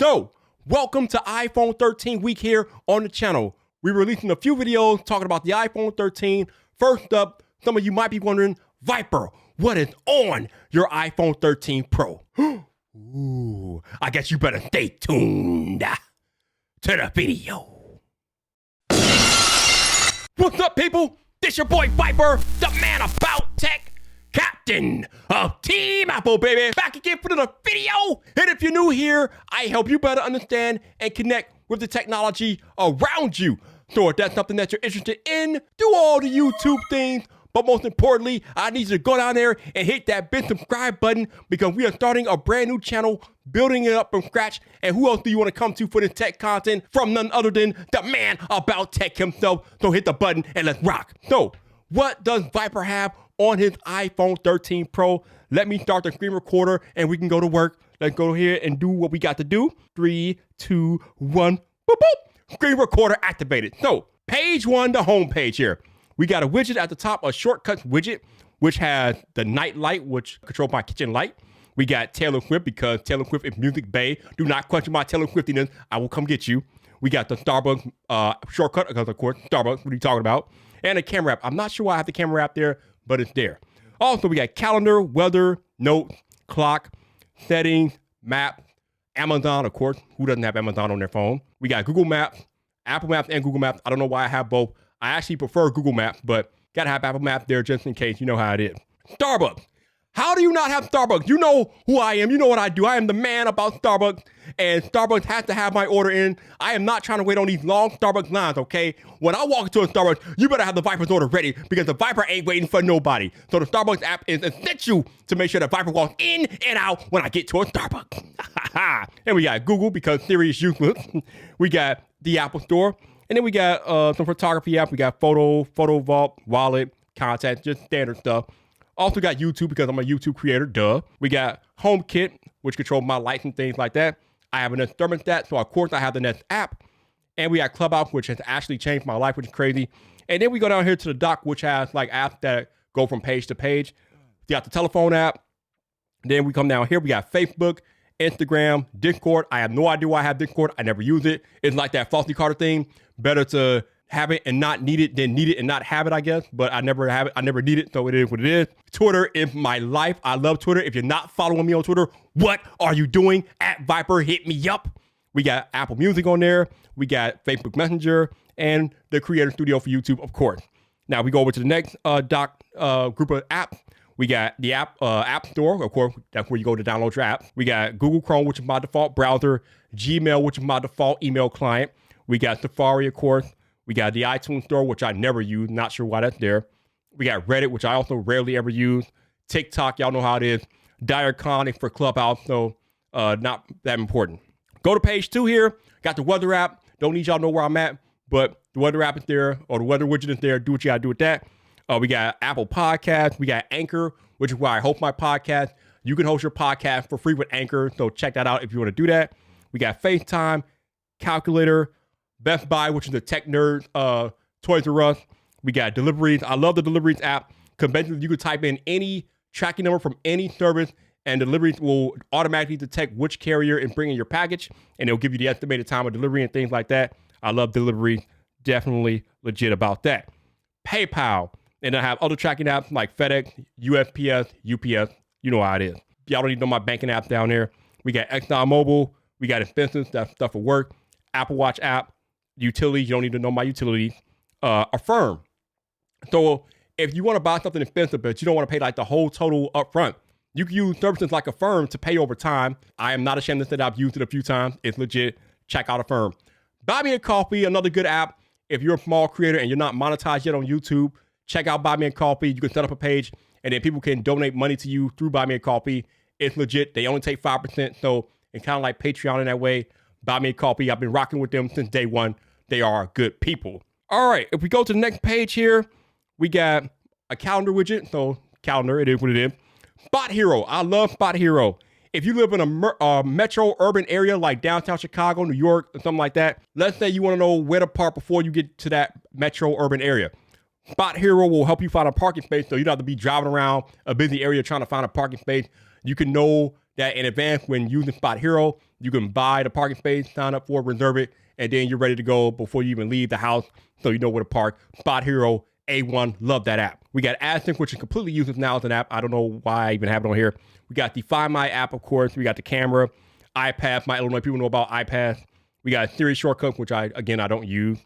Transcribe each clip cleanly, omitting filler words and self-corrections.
So, welcome to iPhone 13 week here on the channel. We're releasing a few videos talking about the iPhone 13. First up, some of you might be wondering, Viper, what is on your iPhone 13 Pro? Ooh, I guess you better stay tuned to the video. What's up, people? This your boy Viper, the man about tech, captain of Team Apple, baby. Back again for another video. And if you're new here, I help you better understand and connect with the technology around you. So if that's something that you're interested in, do all the YouTube things. But most importantly, I need you to go down there and hit that big subscribe button because we are starting a brand new channel, building it up from scratch. And who else do you want to come to for this tech content from none other than the man about tech himself? So hit the button and let's rock. So what does Viper have on his iPhone 13 Pro? Let me start the screen recorder and we can go to work. Let's go here and do what we got to do. 3, 2, 1, boop, boop. Screen recorder activated. So page one, the home page here. We got a widget at the top, a shortcuts widget, which has the night light, which controls my kitchen light. We got Taylor Swift because Taylor Swift is Music Bay. Do not question my Taylor Swiftiness. I will come get you. We got the Starbucks shortcut, because of course, Starbucks, what are you talking about? And a camera app. I'm not sure why I have the camera app there, but it's there. Also, we got calendar, weather, notes, clock, settings, map, Amazon, of course. Who doesn't have Amazon on their phone? We got Google Maps, Apple Maps, and Google Maps. I don't know why I have both. I actually prefer Google Maps, but gotta have Apple Maps there just in case. You know how it is. Starbucks. How do you not have Starbucks? You know who I am. You know what I do. I am the man about Starbucks, and Starbucks has to have my order in. I am not trying to wait on these long Starbucks lines, okay? When I walk into a Starbucks, you better have the Viper's order ready because the Viper ain't waiting for nobody. So the Starbucks app is essential to make sure the Viper walks in and out when I get to a Starbucks. And we got Google because Siri is useless. We got the Apple Store. And then we got some photography app. We got Photo Vault, Wallet, Contacts, just standard stuff. Also got YouTube because I'm a YouTube creator, duh. We got HomeKit, which controls my lights and things like that. I have a Nest thermostat, so of course I have the Nest app. And we got Clubhouse, which has actually changed my life, which is crazy. And then we go down here to the dock, which has like apps that go from page to page. We got the telephone app. Then we come down here, we got Facebook, Instagram, Discord. I have no idea why I have Discord. I never use it. It's like that Frosty Carter thing. Better to have it and not need it than need it and not have it, I guess. But I never have it. I never need it. So it is what it is. Twitter is my life. I love Twitter. If you're not following me on Twitter, what are you doing? At Viper, hit me up. We got Apple Music on there. We got Facebook Messenger and the Creator Studio for YouTube, of course. Now we go over to the next group of apps. We got the App Store, of course, that's where you go to download your apps. We got Google Chrome, which is my default browser, Gmail, which is my default email client. We got Safari, of course. We got the iTunes Store, which I never use, not sure why that's there. We got Reddit, which I also rarely ever use. TikTok, y'all know how it is. Diachronic for Clubhouse, so not that important. Go to page 2 here. Got the weather app. Don't need y'all to know where I'm at, but the weather app is there, or the weather widget is there. Do what you gotta do with that. We got Apple Podcasts. We got Anchor, which is where I host my podcast. You can host your podcast for free with Anchor, so check that out if you want to do that. We got FaceTime, Calculator, Best Buy, which is the tech nerd, Toys R Us. We got Deliveries. I love the Deliveries app because basically you can type in any tracking number from any service and Deliveries will automatically detect which carrier is bringing your package and it'll give you the estimated time of delivery and things like that. I love Deliveries. Definitely legit about that. PayPal. And I have other tracking apps like FedEx, USPS, UPS. You know how it is. Y'all don't need to know my banking apps down there. We got ExxonMobil. We got expenses. That's stuff for work. Apple Watch app. Utilities, you don't need to know my utilities. Affirm. So if you want to buy something expensive, but you don't want to pay like the whole total up front, you can use services like Affirm to pay over time. I am not ashamed to say that I've used it a few times. It's legit. Check out Affirm. Buy Me a Coffee, another good app. If you're a small creator and you're not monetized yet on YouTube, check out Buy Me a Coffee. You can set up a page and then people can donate money to you through Buy Me a Coffee. It's legit. They only take 5%. So it's kind of like Patreon in that way. Buy Me a Coffee. I've been rocking with them since day one. They are good people. All right. If we go to the next page here, we got a calendar widget. So calendar, it is what it is. Spot Hero. I love Spot Hero. If you live in a metro urban area like downtown Chicago, New York, or something like that, let's say you want to know where to park before you get to that metro urban area. Spot Hero will help you find a parking space so you don't have to be driving around a busy area trying to find a parking space. You can know that in advance when using Spot Hero You can buy the parking space, sign up for it, reserve it, and then you're ready to go before you even leave the house, so you know where to park. Spot Hero, A1, love that app. We got AdSync, which is completely useless now as an app. I don't know why I even have it on here. We got the Find My app, of course. We got the camera, iPads. My Illinois people know about iPads. We got Siri Shortcut, which I don't use.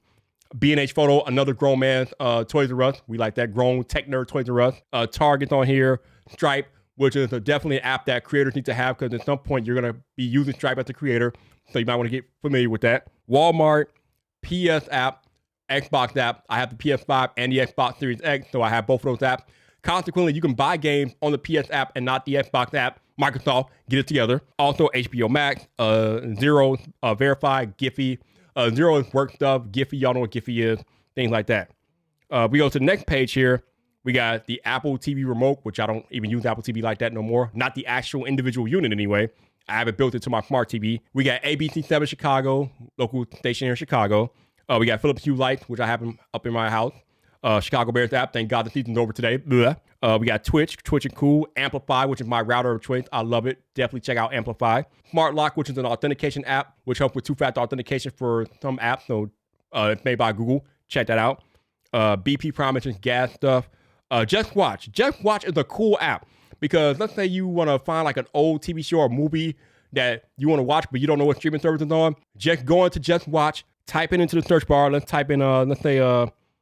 B&H Photo, another grown man's Toys R Us. We like that grown tech nerd Toys R Us. Target's on here. Stripe, which is definitely an app that creators need to have because at some point you're going to be using Stripe as a creator. So you might want to get familiar with that. Walmart, PS app, Xbox app. I have the PS5 and the Xbox Series X, so I have both of those apps. Consequently, you can buy games on the PS app and not the Xbox app. Microsoft, get it together. Also, HBO Max, Zero, Verify, Giphy. Zero is work stuff. Giphy, y'all know what Giphy is. Things like that. We go to the next page here. We got the Apple TV remote, which I don't even use Apple TV like that no more. Not the actual individual unit anyway. I have it built into my smart TV. We got ABC7 Chicago, local station here in Chicago. We got Philips Hue lights, which I have them up in my house. Chicago Bears app. Thank God the season's over today. We got Twitch. Twitch is cool. Amplify, which is my router of choice. I love it. Definitely check out Amplify. Smart Lock, which is an authentication app, which helps with two-factor authentication for some apps. So it's made by Google. Check that out. BP Promise is gas stuff. Just Watch. Just Watch is a cool app because let's say you want to find like an old TV show or movie that you want to watch, but you don't know what streaming service is on. Just go into Just Watch, type it into the search bar. Let's type in, let's say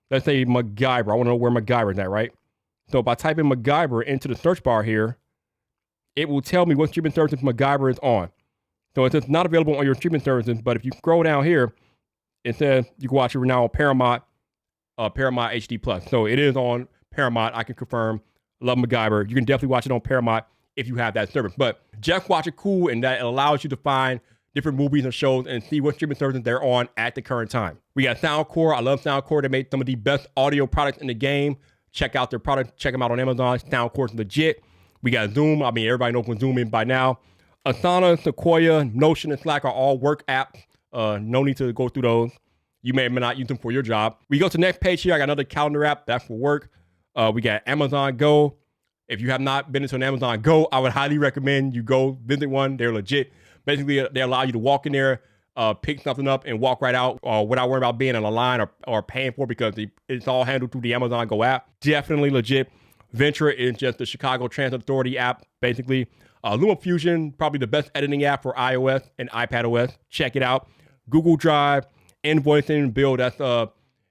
MacGyver. I want to know where MacGyver is at, right? So if I type in MacGyver into the search bar here, it will tell me what streaming services MacGyver is on. So it says not available on your streaming services, but if you scroll down here, it says you can watch it now on Paramount HD Plus. So it is on Paramount. I can confirm. Love MacGyver. You can definitely watch it on Paramount if you have that service. But Just Watch is cool in that it allows you to find different movies and shows and see what streaming services they're on at the current time. We got Soundcore. I love Soundcore. They made some of the best audio products in the game. Check out their product. Check them out on Amazon. Soundcore's legit. We got Zoom. I mean, everybody knows what Zoom is by now. Asana, Sequoia, Notion, and Slack are all work apps. No need to go through those. You may or may not use them for your job. We go to the next page here. I got another calendar app. That's for work. We got Amazon Go. If you have not been into an Amazon Go, I would highly recommend you go visit one. They're legit. Basically, they allow you to walk in there, pick something up, and walk right out without worrying about being in a line or paying for it because it's all handled through the Amazon Go app. Definitely legit. Ventura is just the Chicago Transit Authority app, basically. LumaFusion, probably the best editing app for iOS and iPadOS. Check it out. Google Drive, invoicing, bill, that's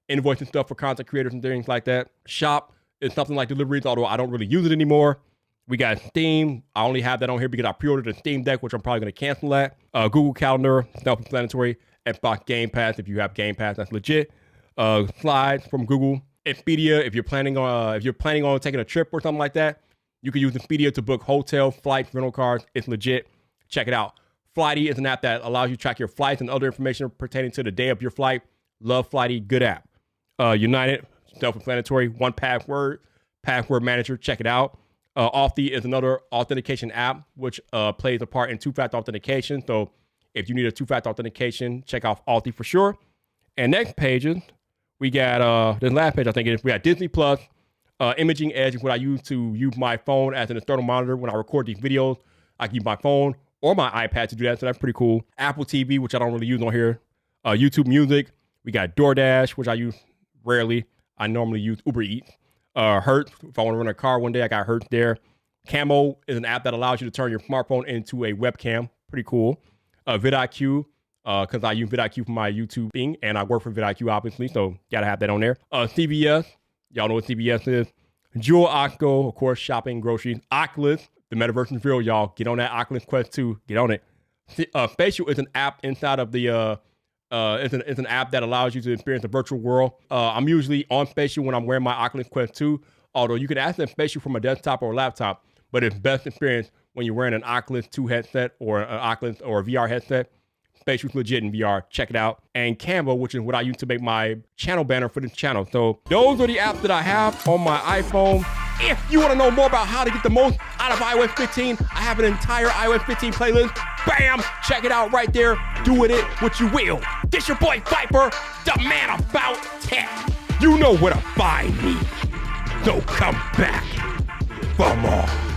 invoicing stuff for content creators and things like that. Shop is something like deliveries, although I don't really use it anymore. We got Steam. I only have that on here because I pre-ordered a Steam Deck, which I'm probably going to cancel that. Google Calendar, self-explanatory. Xbox Game Pass, if you have Game Pass, that's legit. Slides from Google. Expedia, if you're planning on taking a trip or something like that, you can use Expedia to book hotel, flights, rental cars. It's legit. Check it out. Flighty is an app that allows you to track your flights and other information pertaining to the day of your flight. Love Flighty, good app. United, self-explanatory. 1Password, password manager. Check it out. Authy is another authentication app which plays a part in two-factor authentication. So if you need a two-factor authentication, check out Authy for sure. And next pages, we got this last page I think it is. We got Disney Plus, Imaging Edge is what I use to use my phone as an external monitor when I record these videos. I can use my phone or my iPad to do that, so that's pretty cool. Apple TV, which I don't really use on here. YouTube Music. We got DoorDash, which I use rarely. I normally use Uber Eats. Hertz, if I want to rent a car one day, I got Hertz there. Camo is an app that allows you to turn your smartphone into a webcam. Pretty cool. vidIQ, because I use vidIQ for my YouTube thing, and I work for vidIQ, obviously, so gotta have that on there. CVS, y'all know what CVS is. Jewel Osco, of course, shopping, groceries. Oculus, the metaverse is real, y'all. Get on that Oculus Quest 2. Get on it. Spatial is an app inside of the it's an app that allows you to experience the virtual world. I'm usually on Spatial when I'm wearing my Oculus Quest 2, although you can access Spatial from a desktop or a laptop, but it's best experience when you're wearing an Oculus 2 headset or an Oculus or a VR headset. Spatial's legit in VR. Check it out. And Canva, which is what I use to make my channel banner for this channel. So those are the apps that I have on my iPhone. If you want to know more about how to get the most out of iOS 15, I have an entire iOS 15 playlist. Bam! Check it out right there. Do with it what you will. This your boy Viper, the man about tech. You know where to find me. So come back for more.